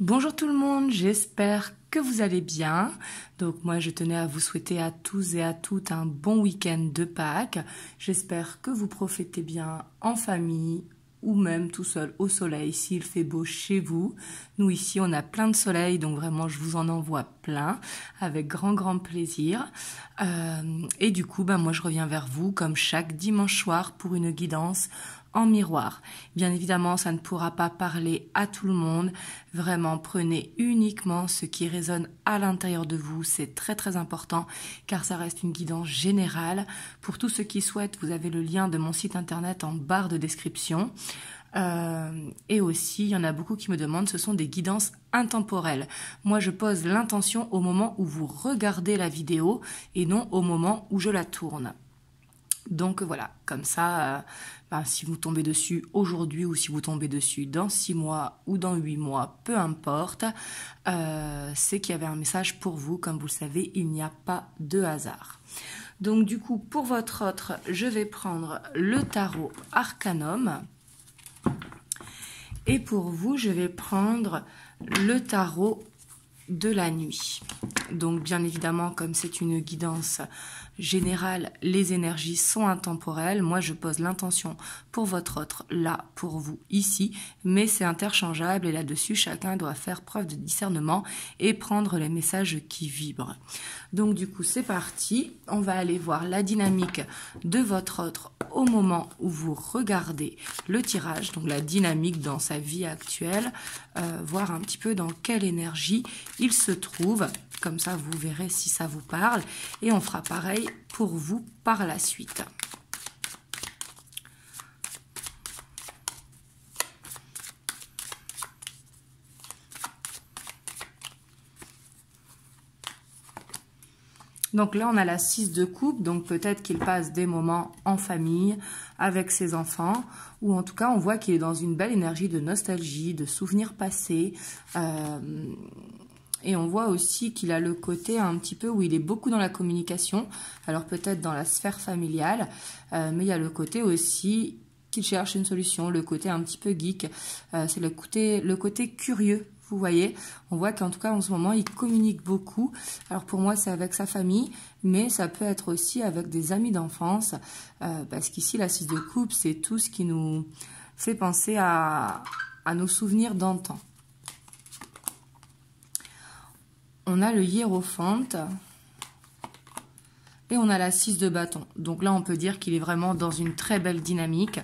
Bonjour tout le monde, j'espère que vous allez bien. Donc moi je tenais à vous souhaiter à tous et à toutes un bon week-end de Pâques. J'espère que vous profitez bien en famille ou même tout seul au soleil s'il fait beau chez vous. Nous ici on a plein de soleil, donc vraiment je vous en envoie plein avec grand plaisir. Et du coup moi je reviens vers vous comme chaque dimanche soir pour une guidance en miroir. Bien évidemment, ça ne pourra pas parler à tout le monde. Vraiment, prenez uniquement ce qui résonne à l'intérieur de vous. C'est très important car ça reste une guidance générale. Pour tous ceux qui souhaitent, vous avez le lien de mon site internet en barre de description. Et aussi, il y en a beaucoup qui me demandent, ce sont des guidances intemporelles. Moi, je pose l'intention au moment où vous regardez la vidéo et non au moment où je la tourne. Donc voilà, comme ça, si vous tombez dessus aujourd'hui ou si vous tombez dessus dans 6 mois ou dans 8 mois, peu importe, c'est qu'il y avait un message pour vous. Comme vous le savez, il n'y a pas de hasard. Donc du coup, pour votre autre, je vais prendre le tarot Arcanum. Et pour vous, je vais prendre le tarot de la nuit. Donc bien évidemment, comme c'est une guidance générale, les énergies sont intemporelles. Moi, je pose l'intention pour votre autre, là, pour vous, ici, mais c'est interchangeable et là-dessus, chacun doit faire preuve de discernement et prendre les messages qui vibrent. Donc du coup, c'est parti. On va aller voir la dynamique de votre autre au moment où vous regardez le tirage, donc la dynamique dans sa vie actuelle, voir un petit peu dans quelle énergie il se trouve. Comme ça, vous verrez si ça vous parle. Et on fera pareil pour vous par la suite. Donc là, on a la 6 de coupe, donc peut-être qu'il passe des moments en famille, avec ses enfants, ou en tout cas, on voit qu'il est dans une belle énergie de nostalgie, de souvenirs passés. Et on voit aussi qu'il a le côté un petit peu où il est beaucoup dans la communication, alors peut-être dans la sphère familiale, mais il y a le côté aussi qu'il cherche une solution, le côté un petit peu geek, c'est le côté curieux. Vous voyez, on voit qu'en tout cas en ce moment, il communique beaucoup. Alors pour moi, c'est avec sa famille, mais ça peut être aussi avec des amis d'enfance, parce qu'ici, la 6 de coupe, c'est tout ce qui nous fait penser à nos souvenirs d'antan. On a le hiérophante et on a la 6 de bâton. Donc là, on peut dire qu'il est vraiment dans une très belle dynamique,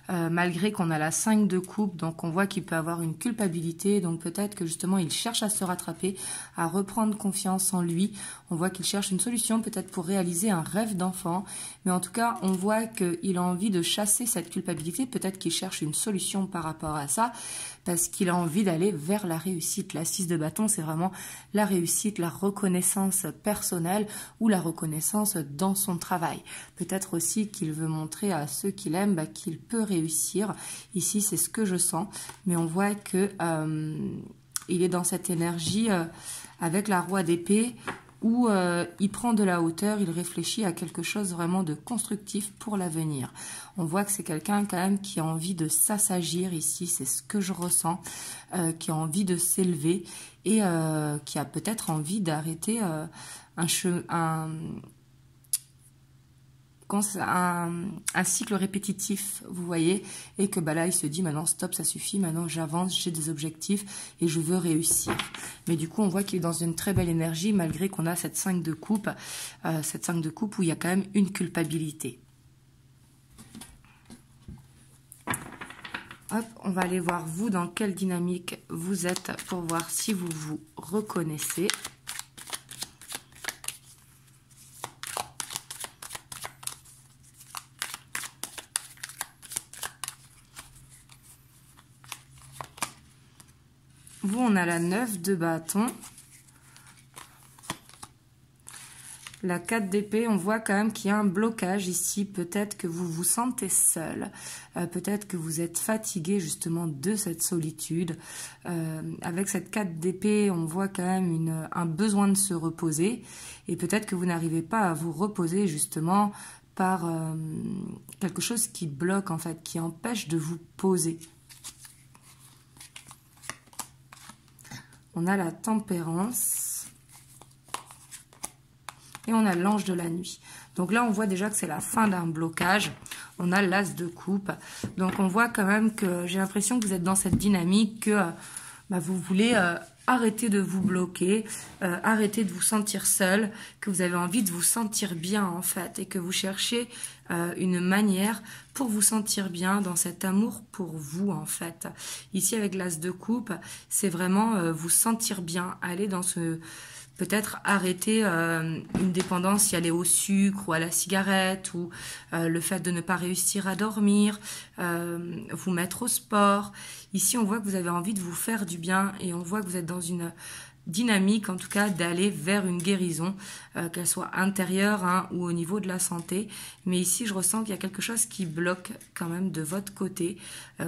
malgré qu'on a la 5 de coupe. Donc on voit qu'il peut avoir une culpabilité. Donc peut-être que justement, il cherche à se rattraper, à reprendre confiance en lui. On voit qu'il cherche une solution peut-être pour réaliser un rêve d'enfant. Mais en tout cas, on voit qu'il a envie de chasser cette culpabilité. Peut-être qu'il cherche une solution par rapport à ça, parce qu'il a envie d'aller vers la réussite. La 6 de bâton, c'est vraiment la réussite, la reconnaissance personnelle ou la reconnaissance dans son travail. Peut-être aussi qu'il veut montrer à ceux qu'il aime qu'il peut réussir. Ici, c'est ce que je sens. Mais on voit que il est dans cette énergie avec la roi d'épée où il prend de la hauteur, il réfléchit à quelque chose vraiment de constructif pour l'avenir. On voit que c'est quelqu'un quand même qui a envie de s'assagir ici, c'est ce que je ressens, qui a envie de s'élever et qui a peut-être envie d'arrêter un cycle répétitif, vous voyez, et que là il se dit maintenant stop, ça suffit, maintenant j'avance, j'ai des objectifs et je veux réussir. Mais du coup on voit qu'il est dans une très belle énergie malgré qu'on a cette 5 de coupe, où il y a quand même une culpabilité. Hop, on va aller voir vous dans quelle dynamique vous êtes pour voir si vous vous reconnaissez. Vous, on a la 9 de bâton. La 4 d'épée, on voit quand même qu'il y a un blocage ici. Peut-être que vous vous sentez seul. Peut-être que vous êtes fatigué justement de cette solitude. Avec cette 4 d'épée, on voit quand même un besoin de se reposer. Et peut-être que vous n'arrivez pas à vous reposer justement par quelque chose qui bloque en fait, qui empêche de vous poser. on a la tempérance et on a l'ange de la nuit. Donc là, on voit déjà que c'est la fin d'un blocage. On a l'as de coupe. Donc on voit quand même que j'ai l'impression que vous êtes dans cette dynamique que vous voulez arrêter de vous bloquer, arrêter de vous sentir seul, que vous avez envie de vous sentir bien en fait et que vous cherchez une manière pour vous sentir bien dans cet amour pour vous en fait. Ici avec l'as de coupe, c'est vraiment vous sentir bien, aller dans ce... Peut-être arrêter une dépendance si elle est au sucre ou à la cigarette ou le fait de ne pas réussir à dormir, vous mettre au sport. Ici, on voit que vous avez envie de vous faire du bien et on voit que vous êtes dans une dynamique, en tout cas, d'aller vers une guérison, qu'elle soit intérieure ou au niveau de la santé. Mais ici, je ressens qu'il y a quelque chose qui bloque quand même de votre côté,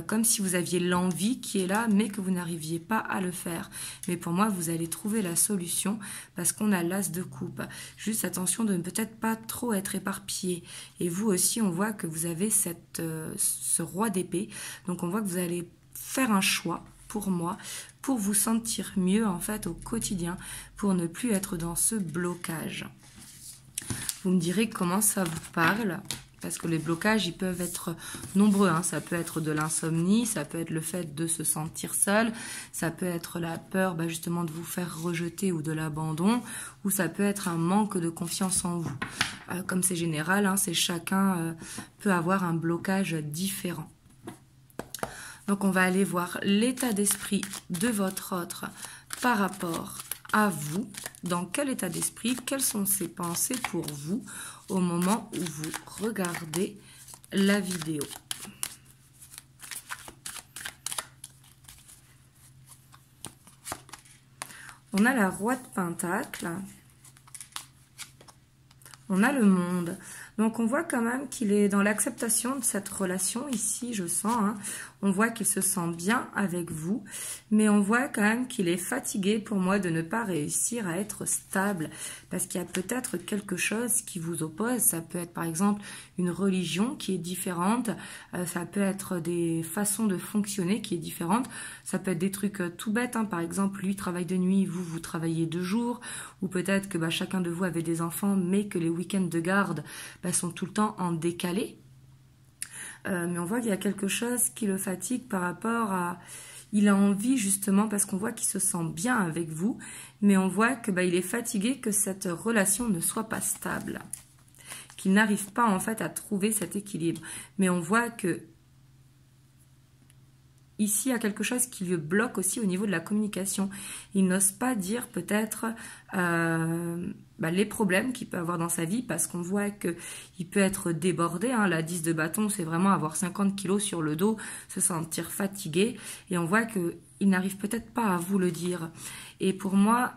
comme si vous aviez l'envie qui est là, mais que vous n'arriviez pas à le faire. Mais pour moi, vous allez trouver la solution parce qu'on a l'as de coupe. Juste attention de ne peut-être pas trop être éparpillé. Et vous aussi, on voit que vous avez ce roi d'épée. Donc, on voit que vous allez faire un choix pour moi, pour vous sentir mieux en fait au quotidien, pour ne plus être dans ce blocage. Vous me direz comment ça vous parle, parce que les blocages, ils peuvent être nombreux. Ça peut être de l'insomnie, ça peut être le fait de se sentir seul, ça peut être la peur justement de vous faire rejeter ou de l'abandon, ou ça peut être un manque de confiance en vous. Comme c'est général, c'est chacun peut avoir un blocage différent. Donc, on va aller voir l'état d'esprit de votre autre par rapport à vous. Dans quel état d'esprit, quelles sont ses pensées pour vous au moment où vous regardez la vidéo. On a la roi de Pentacle. On a le monde. Donc, on voit quand même qu'il est dans l'acceptation de cette relation. Ici, je sens, on voit qu'il se sent bien avec vous. Mais on voit quand même qu'il est fatigué pour moi de ne pas réussir à être stable. Parce qu'il y a peut-être quelque chose qui vous oppose. Ça peut être, par exemple, une religion qui est différente. Ça peut être des façons de fonctionner qui est différente. Ça peut être des trucs tout bêtes. Par exemple, lui travaille de nuit, vous travaillez de jour. Ou peut-être que chacun de vous avait des enfants, mais que les week-ends de garde sont tout le temps en décalé. Mais on voit qu'il y a quelque chose qui le fatigue par rapport à... Il a envie justement, parce qu'on voit qu'il se sent bien avec vous, mais on voit que il est fatigué que cette relation ne soit pas stable. Qu'il n'arrive pas en fait à trouver cet équilibre. Mais on voit que ici, il y a quelque chose qui le bloque aussi au niveau de la communication. Il n'ose pas dire peut-être les problèmes qu'il peut avoir dans sa vie parce qu'on voit qu'il peut être débordé. La 10 de bâton, c'est vraiment avoir 50 kilos sur le dos, se sentir fatigué. Et on voit qu'il n'arrive peut-être pas à vous le dire. Et pour moi,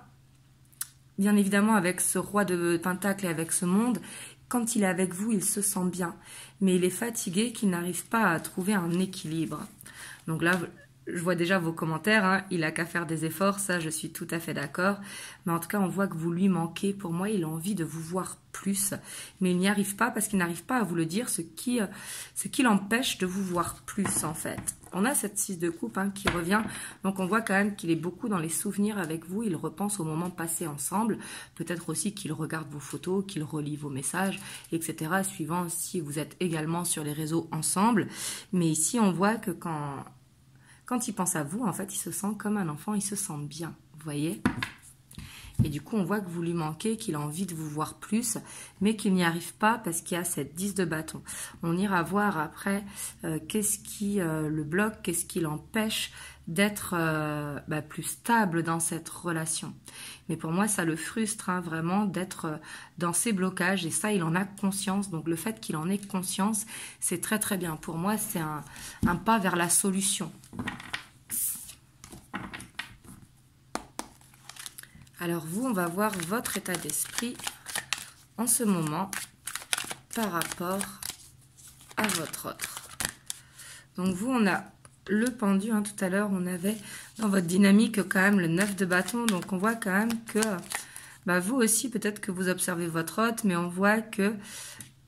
bien évidemment, avec ce roi de Pentacle et avec ce monde, quand il est avec vous, il se sent bien. Mais il est fatigué qu'il n'arrive pas à trouver un équilibre. Donc là, je vois déjà vos commentaires, il n'a qu'à faire des efforts, ça je suis tout à fait d'accord. Mais en tout cas, on voit que vous lui manquez. Pour moi, il a envie de vous voir plus. Mais il n'y arrive pas parce qu'il n'arrive pas à vous le dire, ce qui l'empêche de vous voir plus en fait. On a cette 6 de coupe qui revient. Donc on voit quand même qu'il est beaucoup dans les souvenirs avec vous. Il repense aux moments passés ensemble. Peut-être aussi qu'il regarde vos photos, qu'il relit vos messages, etc. Suivant si vous êtes également sur les réseaux ensemble. Mais ici, on voit que quand il pense à vous, en fait, il se sent comme un enfant, il se sent bien, vous voyez? Et du coup, on voit que vous lui manquez, qu'il a envie de vous voir plus, mais qu'il n'y arrive pas parce qu'il y a cette 10 de bâton. On ira voir après qu'est-ce qui le bloque, qu'est-ce qui l'empêche d'être plus stable dans cette relation. Mais pour moi, ça le frustre vraiment d'être dans ces blocages et ça, il en a conscience. Donc le fait qu'il en ait conscience, c'est très très bien. Pour moi, c'est un pas vers la solution. Alors vous, on va voir votre état d'esprit en ce moment par rapport à votre autre. Donc vous, on a le pendu, tout à l'heure, on avait dans votre dynamique quand même le 9 de bâton. Donc on voit quand même que vous aussi, peut-être que vous observez votre hôte, mais on voit que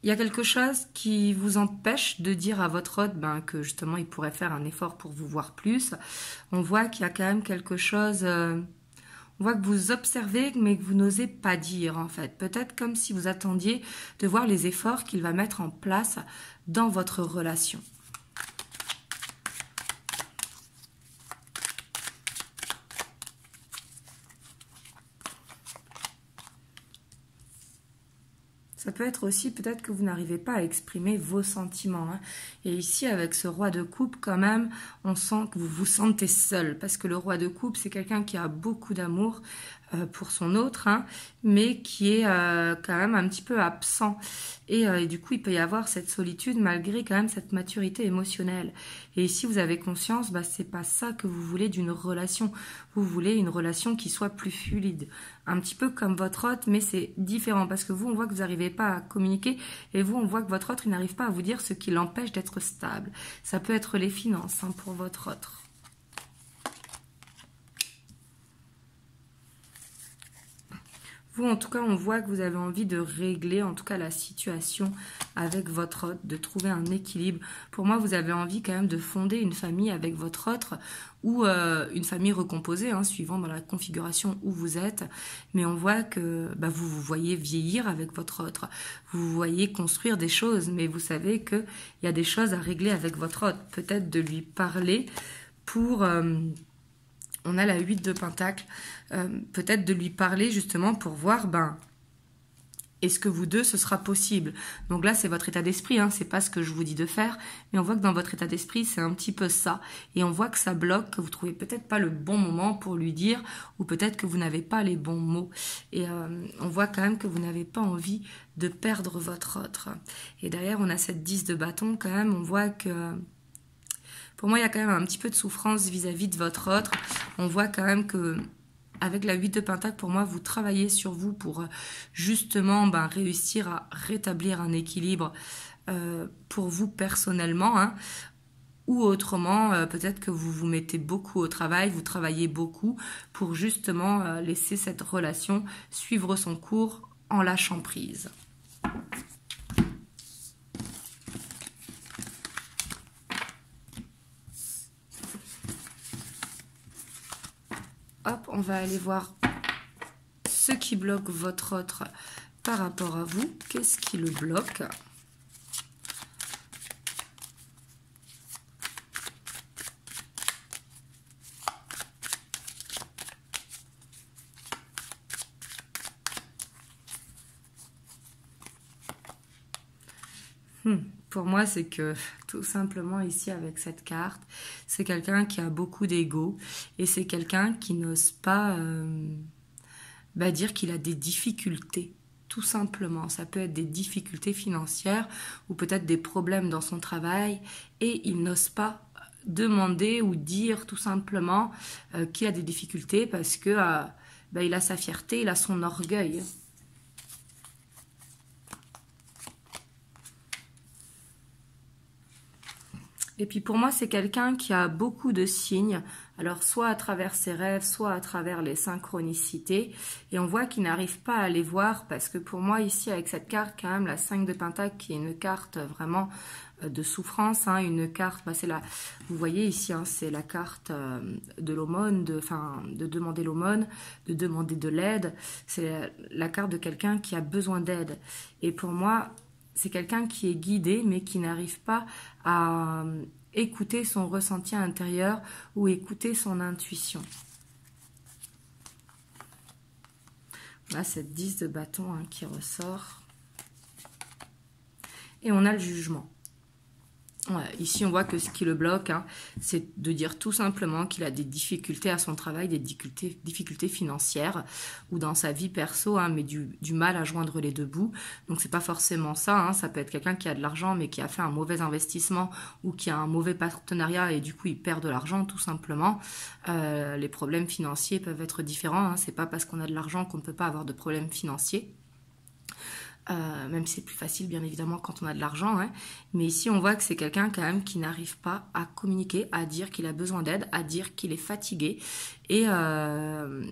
il y a quelque chose qui vous empêche de dire à votre hôte que justement il pourrait faire un effort pour vous voir plus. On voit qu'il y a quand même quelque chose On voit que vous observez, mais que vous n'osez pas dire, en fait. Peut-être comme si vous attendiez de voir les efforts qu'il va mettre en place dans votre relation. Ça peut être aussi peut-être que vous n'arrivez pas à exprimer vos sentiments. Hein. Et ici, avec ce roi de coupe, quand même, on sent que vous vous sentez seul. Parce que le roi de coupe, c'est quelqu'un qui a beaucoup d'amour pour son autre, hein, mais qui est quand même un petit peu absent. Et du coup, il peut y avoir cette solitude malgré quand même cette maturité émotionnelle. Et ici, vous avez conscience, bah, c'est pas ça que vous voulez d'une relation. Vous voulez une relation qui soit plus fluide. Un petit peu comme votre hôte, mais c'est différent. Parce que vous, on voit que vous n'arrivez pas à communiquer. Et vous, on voit que votre autre, il n'arrive pas à vous dire ce qui l'empêche d'être stable. Ça peut être les finances, hein, pour votre autre. Vous, en tout cas, on voit que vous avez envie de régler, en tout cas, la situation avec votre autre, de trouver un équilibre. Pour moi, vous avez envie quand même de fonder une famille avec votre autre ou une famille recomposée, hein, suivant dans la configuration où vous êtes. Mais on voit que bah, vous vous voyez vieillir avec votre autre. Vous voyez construire des choses, mais vous savez qu'il y a des choses à régler avec votre autre. Peut-être de lui parler pour... on a la 8 de Pentacle, peut-être de lui parler justement pour voir, ben, est-ce que vous deux, ce sera possible? Donc là, c'est votre état d'esprit, hein, c'est pas ce que je vous dis de faire, mais on voit que dans votre état d'esprit, c'est un petit peu ça. Et on voit que ça bloque, que vous trouvez peut-être pas le bon moment pour lui dire, ou peut-être que vous n'avez pas les bons mots. Et on voit quand même que vous n'avez pas envie de perdre votre autre. Et derrière, on a cette 10 de bâton, quand même, on voit que... Pour moi, il y a quand même un petit peu de souffrance vis-à-vis de votre autre. On voit quand même que, avec la 8 de Pentacle, pour moi, vous travaillez sur vous pour justement réussir à rétablir un équilibre pour vous personnellement. Hein. Ou autrement, peut-être que vous vous mettez beaucoup au travail, vous travaillez beaucoup pour justement laisser cette relation suivre son cours en lâchant prise. Hop, on va aller voir ce qui bloque votre autre par rapport à vous. Qu'est-ce qui le bloque? Pour moi, c'est que tout simplement ici avec cette carte, c'est quelqu'un qui a beaucoup d'ego et c'est quelqu'un qui n'ose pas dire qu'il a des difficultés. Tout simplement, ça peut être des difficultés financières ou peut-être des problèmes dans son travail et il n'ose pas demander ou dire tout simplement qu'il a des difficultés parce que il a sa fierté, il a son orgueil. Et puis pour moi, c'est quelqu'un qui a beaucoup de signes, alors soit à travers ses rêves, soit à travers les synchronicités. Et on voit qu'il n'arrive pas à les voir parce que pour moi, ici, avec cette carte, quand même, la 5 de Pentacle, qui est une carte vraiment de souffrance, hein, une carte, c'est la, vous voyez ici, hein, c'est la carte de l'aumône, de demander l'aumône, de demander de l'aide. C'est la carte de quelqu'un qui a besoin d'aide. Et pour moi, c'est quelqu'un qui est guidé, mais qui n'arrive pas à écouter son ressenti intérieur ou écouter son intuition. Là, cette 10 de bâton hein, qui ressort. Et on a le jugement. Ouais, ici, on voit que ce qui le bloque, hein, c'est de dire tout simplement qu'il a des difficultés à son travail, des difficultés financières ou dans sa vie perso, hein, mais du mal à joindre les deux bouts. Donc, c'est pas forcément ça. Hein, ça peut être quelqu'un qui a de l'argent, mais qui a fait un mauvais investissement ou qui a un mauvais partenariat et du coup, il perd de l'argent, tout simplement. Les problèmes financiers peuvent être différents. Hein, c'est pas parce qu'on a de l'argent qu'on ne peut pas avoir de problèmes financiers. Même si c'est plus facile bien évidemment quand on a de l'argent, hein. Mais ici on voit que c'est quelqu'un quand même qui n'arrive pas à communiquer, à dire qu'il a besoin d'aide, à dire qu'il est fatigué et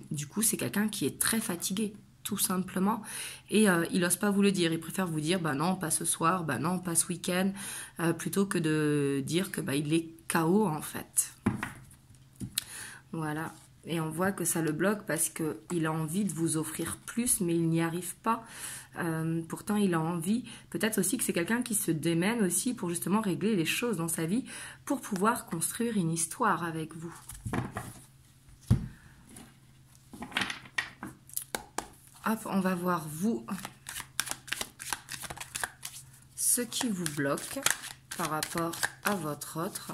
du coup c'est quelqu'un qui est très fatigué tout simplement et il n'ose pas vous le dire, il préfère vous dire bah non pas ce soir, bah non pas ce week-end plutôt que de dire que il est KO en fait. Voilà. Et on voit que ça le bloque parce qu'il a envie de vous offrir plus, mais il n'y arrive pas. Pourtant, il a envie. Peut-être aussi que c'est quelqu'un qui se démène aussi pour justement régler les choses dans sa vie, pour pouvoir construire une histoire avec vous. Hop, on va voir vous, ce qui vous bloque par rapport à votre autre.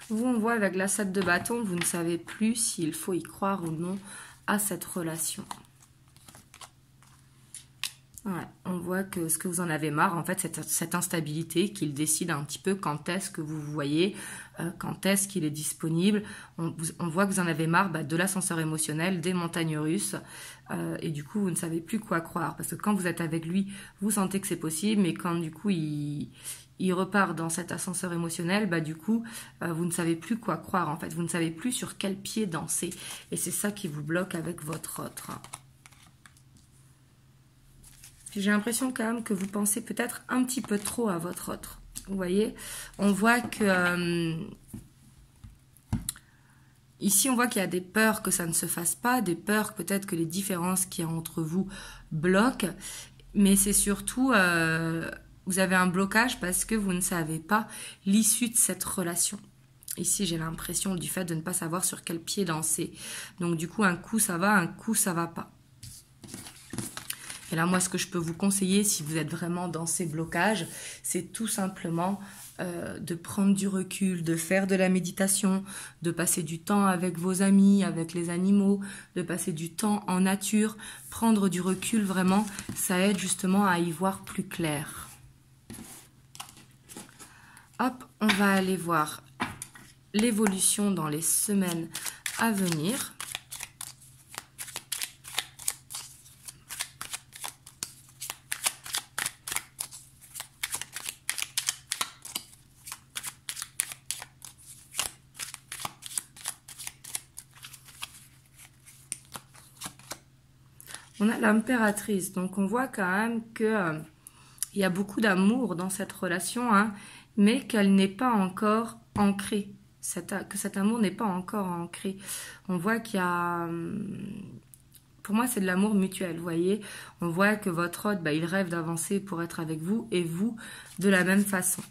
Vous, on voit avec la 7 de bâton, vous ne savez plus s'il faut y croire ou non à cette relation. Ouais, on voit que ce que vous en avez marre, en fait, cette instabilité, qu'il décide un petit peu quand est-ce que vous voyez, quand est-ce qu'il est disponible. On voit que vous en avez marre de l'ascenseur émotionnel, des montagnes russes, et du coup, vous ne savez plus quoi croire. Parce que quand vous êtes avec lui, vous sentez que c'est possible, mais quand du coup, il repart dans cet ascenseur émotionnel, du coup, vous ne savez plus quoi croire, en fait. Vous ne savez plus sur quel pied danser. Et c'est ça qui vous bloque avec votre autre. J'ai l'impression quand même que vous pensez peut-être un petit peu trop à votre autre. Vous voyez, on voit que... ici, on voit qu'il y a des peurs que ça ne se fasse pas, des peurs peut-être que les différences qu'il y a entre vous bloquent. Mais c'est surtout... vous avez un blocage parce que vous ne savez pas l'issue de cette relation. Ici, j'ai l'impression du fait de ne pas savoir sur quel pied danser. Donc, du coup, un coup, ça va, un coup, ça va pas. Et là, moi, ce que je peux vous conseiller, si vous êtes vraiment dans ces blocages, c'est tout simplement de prendre du recul, de faire de la méditation, de passer du temps avec vos amis, avec les animaux, de passer du temps en nature. Prendre du recul, vraiment, ça aide justement à y voir plus clair. Hop, on va aller voir l'évolution dans les semaines à venir. On a l'impératrice, donc on voit quand même que il y a beaucoup d'amour dans cette relation, hein, mais qu'elle n'est pas encore ancrée, que cet amour n'est pas encore ancré. On voit qu'il y a... Pour moi, c'est de l'amour mutuel, vous voyez. On voit que votre autre, il rêve d'avancer pour être avec vous, et vous, de la même façon.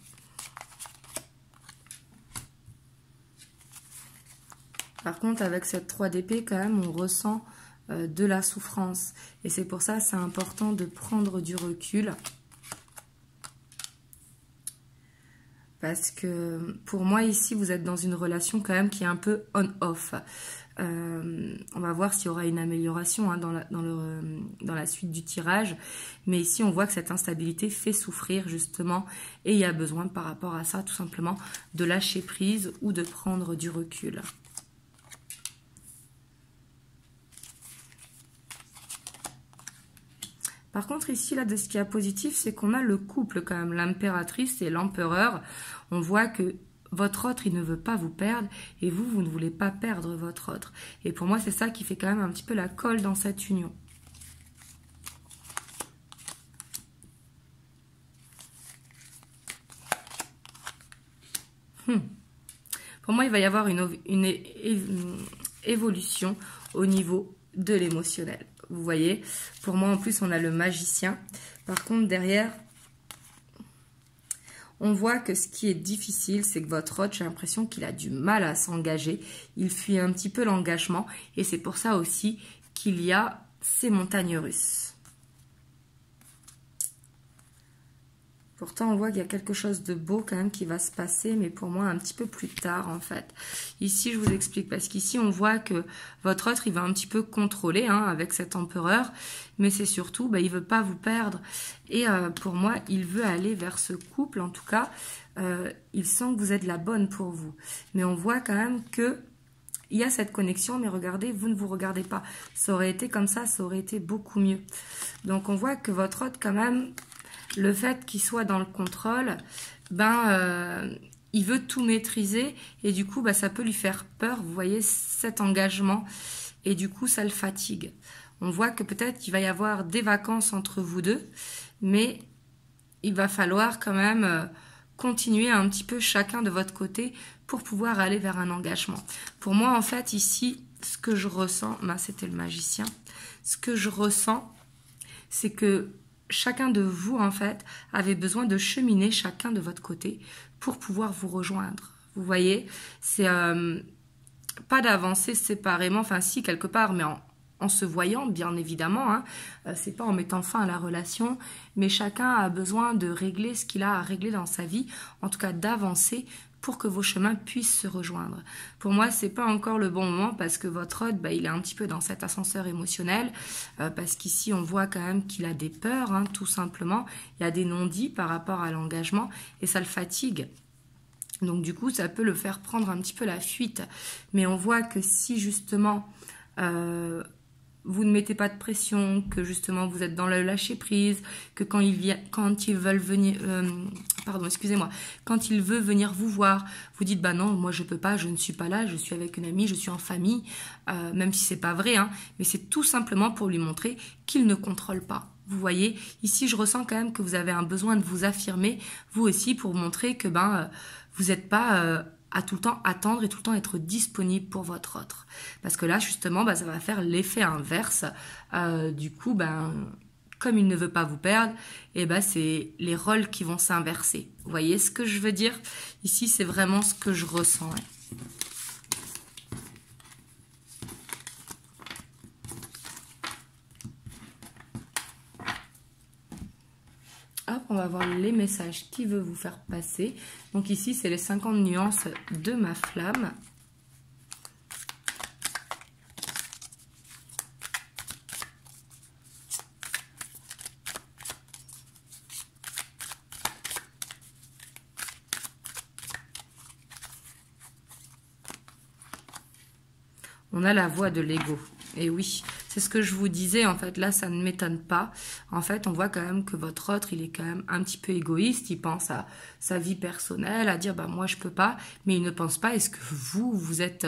Par contre, avec cette 3 d'épée, quand même, on ressent de la souffrance. Et c'est pour ça, c'est important de prendre du recul. Parce que pour moi, ici, vous êtes dans une relation quand même qui est un peu on-off. On va voir s'il y aura une amélioration, hein, dans la suite du tirage. Mais ici, on voit que cette instabilité fait souffrir, justement. Et il y a besoin, par rapport à ça, tout simplement, de lâcher prise ou de prendre du recul. Par contre, ici, là, de ce qui est positif, c'est qu'on a le couple quand même, l'impératrice et l'empereur. On voit que votre autre, il ne veut pas vous perdre et vous, vous ne voulez pas perdre votre autre. Et pour moi, c'est ça qui fait quand même un petit peu la colle dans cette union. Pour moi, il va y avoir une évolution au niveau de l'émotionnel. Vous voyez, pour moi, en plus, on a le magicien. Par contre, derrière, on voit que ce qui est difficile, c'est que votre autre, j'ai l'impression qu'il a du mal à s'engager. Il fuit un petit peu l'engagement. Et c'est pour ça aussi qu'il y a ces montagnes russes. Pourtant, on voit qu'il y a quelque chose de beau quand même qui va se passer, mais pour moi, un petit peu plus tard, en fait. Ici, je vous explique, parce qu'ici, on voit que votre autre, il va un petit peu contrôler, hein, avec cet empereur, mais c'est surtout, il veut pas vous perdre. Et pour moi, il veut aller vers ce couple, en tout cas, il sent que vous êtes la bonne pour vous. Mais on voit quand même que il y a cette connexion, mais regardez, vous ne vous regardez pas. Ça aurait été comme ça aurait été beaucoup mieux. Donc, on voit que votre autre, quand même... Le fait qu'il soit dans le contrôle, il veut tout maîtriser et du coup, ça peut lui faire peur, vous voyez, cet engagement. Et du coup, ça le fatigue. On voit que peut-être qu'il va y avoir des vacances entre vous deux, mais il va falloir quand même continuer un petit peu chacun de votre côté pour pouvoir aller vers un engagement. Pour moi, en fait, ici, ce que je ressens, c'était le magicien, ce que je ressens, c'est que chacun de vous, en fait, avait besoin de cheminer chacun de votre côté pour pouvoir vous rejoindre. Vous voyez, c'est pas d'avancer séparément, enfin si, quelque part, mais en se voyant, bien évidemment, hein. C'est pas en mettant fin à la relation, mais chacun a besoin de régler ce qu'il a à régler dans sa vie, en tout cas d'avancer pour que vos chemins puissent se rejoindre. Pour moi, c'est pas encore le bon moment parce que votre hôte, il est un petit peu dans cet ascenseur émotionnel, parce qu'ici, on voit quand même qu'il a des peurs, hein, tout simplement. Il y a des non-dits par rapport à l'engagement et ça le fatigue. Donc du coup, ça peut le faire prendre un petit peu la fuite. Mais on voit que si justement vous ne mettez pas de pression, que justement vous êtes dans le lâcher prise, que quand ils veulent venir, quand il veut venir vous voir, vous dites bah non, moi je peux pas, je ne suis pas là, je suis avec une amie, je suis en famille, même si c'est pas vrai, hein, mais c'est tout simplement pour lui montrer qu'il ne contrôle pas. Vous voyez, ici je ressens quand même que vous avez un besoin de vous affirmer, vous aussi, pour montrer que vous n'êtes pas à tout le temps attendre et tout le temps être disponible pour votre autre. Parce que là, justement, ça va faire l'effet inverse. Du coup, comme il ne veut pas vous perdre, c'est les rôles qui vont s'inverser. Vous voyez ce que je veux dire? Ici, c'est vraiment ce que je ressens. Ouais. Hop, on va voir les messages qu'il veut vous faire passer. Donc ici, c'est les 50 nuances de ma flamme. On a la voix de l'ego. Et oui, c'est ce que je vous disais, en fait, là, ça ne m'étonne pas. En fait, on voit quand même que votre autre, il est quand même un petit peu égoïste. Il pense à sa vie personnelle, à dire, moi, je peux pas. Mais il ne pense pas, est-ce que vous êtes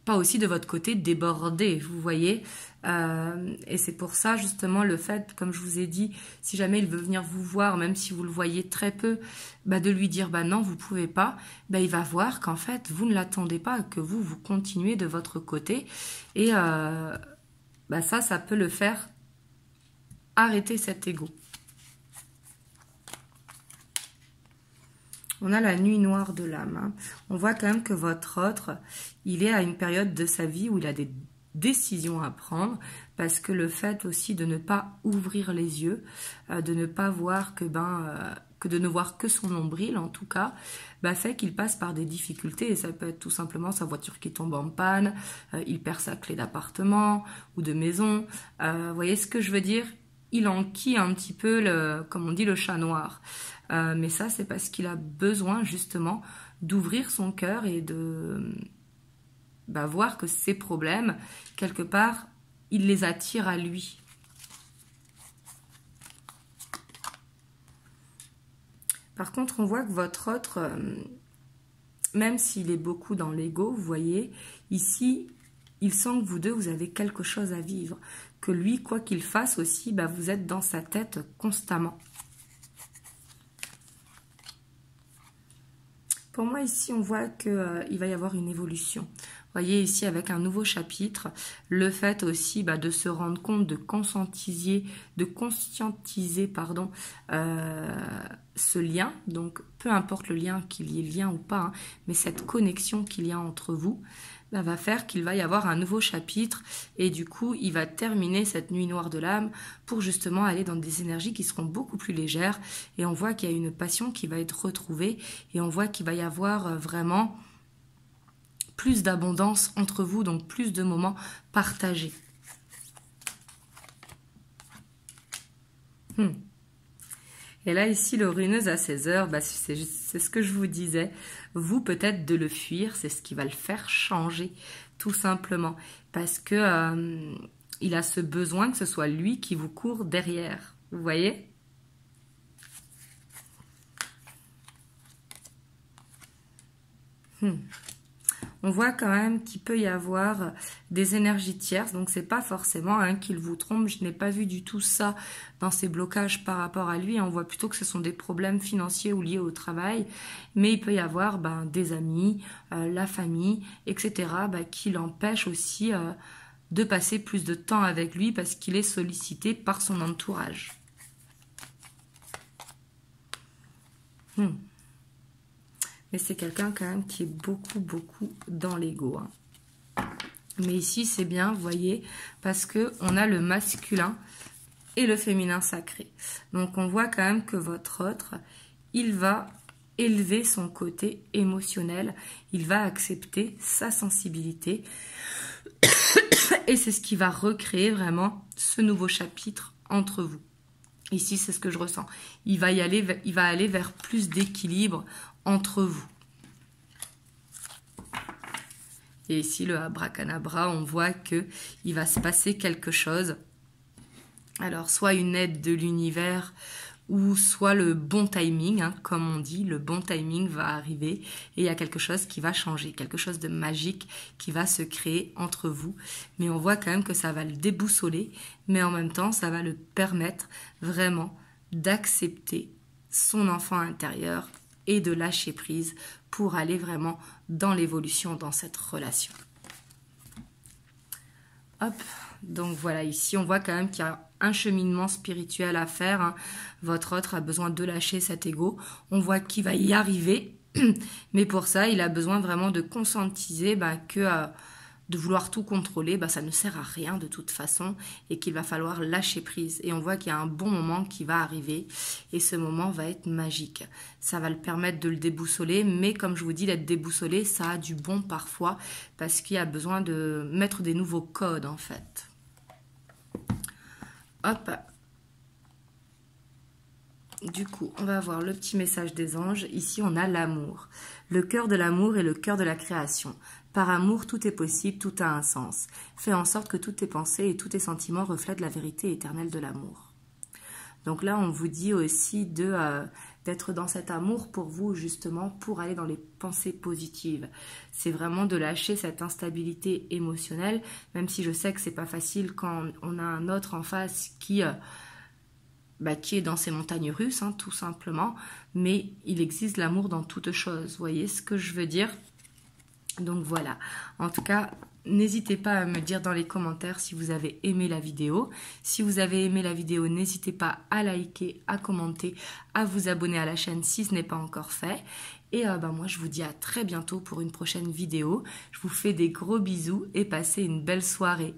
pas aussi de votre côté débordé, vous voyez? Et c'est pour ça, justement, le fait, comme je vous ai dit, si jamais il veut venir vous voir, même si vous le voyez très peu, de lui dire, non, vous pouvez pas, il va voir qu'en fait, vous ne l'attendez pas, que vous continuez de votre côté. Et ça peut le faire arrêter cet ego. On a la nuit noire de l'âme. Hein. On voit quand même que votre autre, il est à une période de sa vie où il a des décisions à prendre, parce que le fait aussi de ne pas ouvrir les yeux, de ne pas voir que de ne voir que son nombril en tout cas, fait qu'il passe par des difficultés, et ça peut être tout simplement sa voiture qui tombe en panne, il perd sa clé d'appartement ou de maison, vous voyez ce que je veux dire? Il enquille un petit peu, comme on dit, le chat noir. Mais ça, c'est parce qu'il a besoin justement d'ouvrir son cœur et de voir que ses problèmes, quelque part, il les attire à lui. Par contre, on voit que votre autre, même s'il est beaucoup dans l'ego, vous voyez, ici, il sent que vous deux, vous avez quelque chose à vivre. Que lui, quoi qu'il fasse aussi, vous êtes dans sa tête constamment. Pour moi, ici, on voit qu'il va y avoir une évolution. Vous voyez, ici, avec un nouveau chapitre, le fait aussi de se rendre compte, de conscientiser, ce lien. Donc, peu importe le lien, qu'il y ait lien ou pas, hein, mais cette connexion qu'il y a entre vous, va faire qu'il va y avoir un nouveau chapitre et du coup, il va terminer cette nuit noire de l'âme pour justement aller dans des énergies qui seront beaucoup plus légères et on voit qu'il y a une passion qui va être retrouvée et on voit qu'il va y avoir vraiment plus d'abondance entre vous, donc plus de moments partagés. Et là, ici, le ruineuse à 16 heures, c'est ce que je vous disais. Vous, peut-être de le fuir, c'est ce qui va le faire changer, tout simplement. Parce que il a ce besoin que ce soit lui qui vous court derrière. Vous voyez ? on voit quand même qu'il peut y avoir des énergies tierces. Donc, c'est pas forcément qu'il vous trompe. Je n'ai pas vu du tout ça dans ces blocages par rapport à lui. On voit plutôt que ce sont des problèmes financiers ou liés au travail. Mais il peut y avoir des amis, la famille, etc. Qui l'empêchent aussi de passer plus de temps avec lui parce qu'il est sollicité par son entourage. Mais c'est quelqu'un quand même qui est beaucoup dans l'ego. Mais ici, c'est bien, vous voyez, parce qu'on a le masculin et le féminin sacré. Donc, on voit quand même que votre autre, il va élever son côté émotionnel. Il va accepter sa sensibilité. Et c'est ce qui va recréer vraiment ce nouveau chapitre entre vous. Ici, c'est ce que je ressens. Il va aller vers plus d'équilibre entre vous. Et ici, le abracadabra, on voit qu'il va se passer quelque chose. Alors, soit une aide de l'univers, ou soit le bon timing, comme on dit, le bon timing va arriver et il y a quelque chose qui va changer, quelque chose de magique qui va se créer entre vous. Mais on voit quand même que ça va le déboussoler, mais en même temps, ça va le permettre vraiment d'accepter son enfant intérieur et de lâcher prise pour aller vraiment dans l'évolution dans cette relation. Hop, donc voilà, ici on voit quand même qu'il y a un cheminement spirituel à faire. Votre autre a besoin de lâcher cet ego. On voit qu'il va y arriver, mais pour ça, il a besoin vraiment de conscientiser que de vouloir tout contrôler, ça ne sert à rien de toute façon et qu'il va falloir lâcher prise. Et on voit qu'il y a un bon moment qui va arriver et ce moment va être magique. Ça va le permettre de le déboussoler, mais comme je vous dis, d'être déboussolé, ça a du bon parfois parce qu'il y a besoin de mettre des nouveaux codes en fait. Hop. Du coup, on va voir le petit message des anges. Ici, on a l'amour. Le cœur de l'amour est le cœur de la création. Par amour, tout est possible, tout a un sens. Fais en sorte que toutes tes pensées et tous tes sentiments reflètent la vérité éternelle de l'amour. Donc là, on vous dit aussi d'être dans cet amour pour vous, justement, pour aller dans les pensées positives. C'est vraiment de lâcher cette instabilité émotionnelle, même si je sais que c'est pas facile quand on a un autre en face qui est dans ses montagnes russes, tout simplement. Mais il existe l'amour dans toute chose. Vous voyez ce que je veux dire? Donc voilà. En tout cas, n'hésitez pas à me dire dans les commentaires si vous avez aimé la vidéo. Si vous avez aimé la vidéo, n'hésitez pas à liker, à commenter, à vous abonner à la chaîne si ce n'est pas encore fait. Et moi, je vous dis à très bientôt pour une prochaine vidéo. Je vous fais des gros bisous et passez une belle soirée.